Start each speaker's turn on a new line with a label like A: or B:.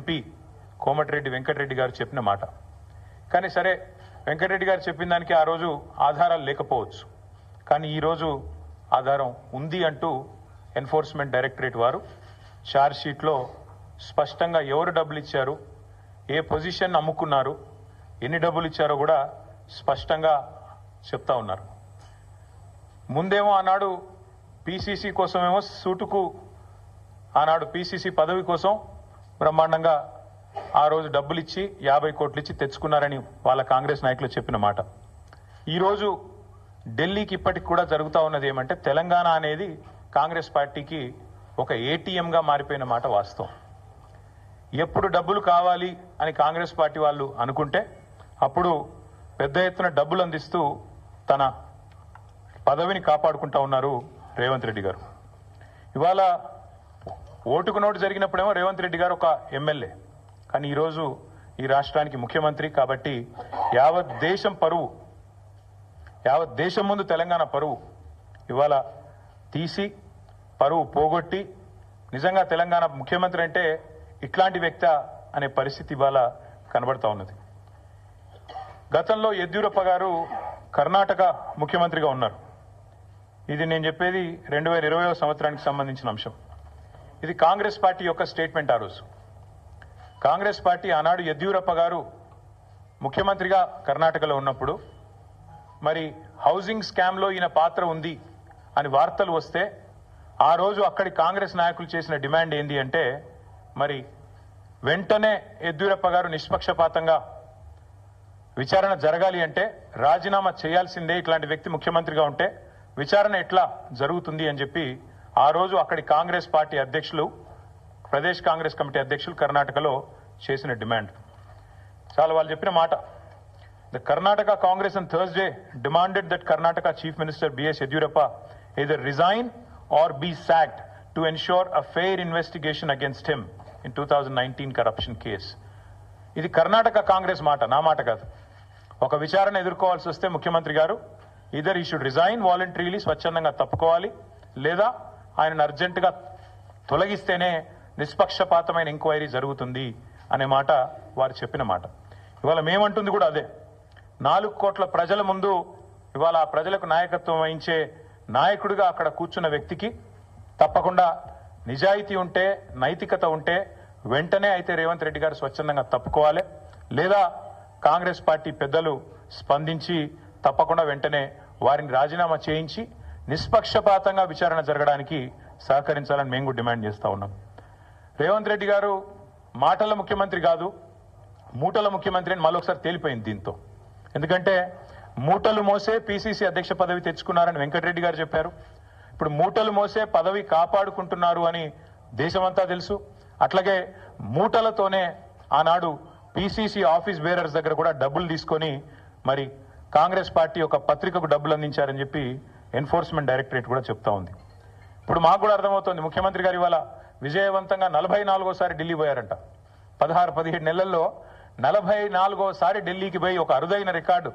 A: MP Komatireddy Venkatareddy గారు చెప్పిన మాట. కానీ సరే, వెంకటరెడ్డి గారు చెప్పిన దానికి ఆ రోజు ఆధారాలు లేకపోవచ్చు, కానీ ఈరోజు ఆధారం ఉంది అంటూ ఎన్ఫోర్స్మెంట్ డైరెక్టరేట్ వారు ఛార్జ్ షీట్లో స్పష్టంగా ఎవరు డబ్బులు ఇచ్చారు, ఏ పొజిషన్ అమ్ముకున్నారు, ఎన్ని డబ్బులు ఇచ్చారో కూడా స్పష్టంగా చెప్తా ఉన్నారు. ముందేమో ఆనాడు పీసీసీ కోసమేమో సూటుకు ఆనాడు పీసీసీ పదవి కోసం బ్రహ్మాండంగా ఆ రోజు డబ్బులు ఇచ్చి 50 కోట్లు ఇచ్చి తెచ్చుకున్నారని వాళ్ళ కాంగ్రెస్ నాయకులు చెప్పిన మాట. ఈరోజు ఢిల్లీకి ఇప్పటికి కూడా జరుగుతూ ఉన్నది ఏమంటే, తెలంగాణ అనేది కాంగ్రెస్ పార్టీకి ఒక ఏటీఎంగా మారిపోయిన మాట వాస్తవం. ఎప్పుడు డబ్బులు కావాలి అని కాంగ్రెస్ పార్టీ వాళ్ళు అనుకుంటే అప్పుడు పెద్ద ఎత్తున డబ్బులు అందిస్తూ తన పదవిని కాపాడుకుంటా ఉన్నారు రేవంత్ రెడ్డి గారు. ఇవాళ ఓటుకు నోటు జరిగినప్పుడేమో రేవంత్ రెడ్డి గారు ఒక ఎమ్మెల్యే, కానీ ఈరోజు ఈ రాష్ట్రానికి ముఖ్యమంత్రి. కాబట్టి యావత్ దేశం పరువు, యావత్ దేశం ముందు తెలంగాణ పరువు ఇవాళ తీసి పరువు పోగొట్టి నిజంగా తెలంగాణ ముఖ్యమంత్రి అంటే ఇట్లాంటి వ్యక్తి అనే పరిస్థితి ఇవాళ కనబడతా ఉన్నది. గతంలో యడ్యూరప్ప గారు కర్ణాటక ముఖ్యమంత్రిగా ఉన్నారు. ఇది నేను చెప్పేది 2020వ సంవత్సరానికి సంబంధించిన అంశం. ఇది కాంగ్రెస్ పార్టీ యొక్క స్టేట్మెంట్. ఆ రోజు కాంగ్రెస్ పార్టీ ఆనాడు యడ్యూరప్ప గారు ముఖ్యమంత్రిగా కర్ణాటకలో ఉన్నప్పుడు మరి హౌసింగ్ స్కామ్లో ఈయన పాత్ర ఉంది అని వార్తలు వస్తే ఆ రోజు అక్కడి కాంగ్రెస్ నాయకులు చేసిన డిమాండ్ ఏంది అంటే, మరి వెంటనే యడ్యూరప్ప గారు నిష్పక్షపాతంగా విచారణ జరగాలి అంటే రాజీనామా చేయాల్సిందే, ఇట్లాంటి వ్యక్తి ముఖ్యమంత్రిగా ఉంటే విచారణ ఎట్లా జరుగుతుంది అని చెప్పి ఆ రోజు అక్కడి కాంగ్రెస్ పార్టీ అధ్యక్షులు, ప్రదేశ్ కాంగ్రెస్ కమిటీ అధ్యక్షులు కర్ణాటకలో చేసిన డిమాండ్. చాలా వాళ్ళు చెప్పిన మాట. The Karnataka Congress on Thursday demanded that Karnataka Chief Minister B.S. Yediyurappa either resign or be sacked to ensure a fair investigation against him in 2019 corruption case. ఇది కర్ణాటక కాంగ్రెస్ మాట, నా మాట కాదు. ఒక విచారణ ఎదుర్కోవాల్సి వస్తే ముఖ్యమంత్రి గారు ఈదర్ ఈ షుడ్ రిజైన్ వాలంటరీలీ, స్వచ్ఛందంగా తప్పుకోవాలి, లేదా ఆయనను అర్జెంటుగా తొలగిస్తేనే నిష్పక్షపాతమైన ఎంక్వైరీ జరుగుతుంది అనే మాట వారు చెప్పిన మాట. ఇవాళ మేమంటుంది కూడా అదే. 4 కోట్ల ప్రజల ముందు ఇవాళ ఆ ప్రజలకు నాయకత్వం వహించే నాయకుడిగా అక్కడ కూర్చున్న వ్యక్తికి తప్పకుండా నిజాయితీ ఉంటే, నైతికత ఉంటే వెంటనే అయితే రేవంత్ రెడ్డి గారు స్వచ్ఛందంగా తప్పుకోవాలి, లేదా కాంగ్రెస్ పార్టీ పెద్దలు స్పందించి తప్పకుండా వెంటనే వారిని రాజీనామా చేయించి నిష్పక్షపాతంగా విచారణ జరగడానికి సహకరించాలని మేము కూడా డిమాండ్ చేస్తా ఉన్నాం. రేవంత్ రెడ్డి గారు మాటల ముఖ్యమంత్రి కాదు, మూటల ముఖ్యమంత్రి అని మళ్ళొకసారి తేలిపోయింది దీంతో. ఎందుకంటే మూటలు మోసే పీసీసీ అధ్యక్ష పదవి తెచ్చుకున్నారని వెంకటరెడ్డి గారు చెప్పారు. ఇప్పుడు మూటలు మోసే పదవి కాపాడుకుంటున్నారు అని దేశమంతా తెలుసు. అట్లాగే మూటలతోనే ఆనాడు పీసీసీ ఆఫీస్ బేరర్స్ దగ్గర కూడా డబ్బులు తీసుకొని మరి కాంగ్రెస్ పార్టీ ఒక పత్రికకు డబ్బులు అందించారని చెప్పి ఎన్ఫోర్స్మెంట్ డైరెక్టరేట్ కూడా చెప్తా ఉంది. ఇప్పుడు మాకు కూడా అర్థమవుతోంది, ముఖ్యమంత్రి గారు ఇవాళ విజయవంతంగా 44వసారి ఢిల్లీ పోయారంట. 16-17 నెలల్లో 44వసారి ఢిల్లీకి పోయి ఒక అరుదైన రికార్డు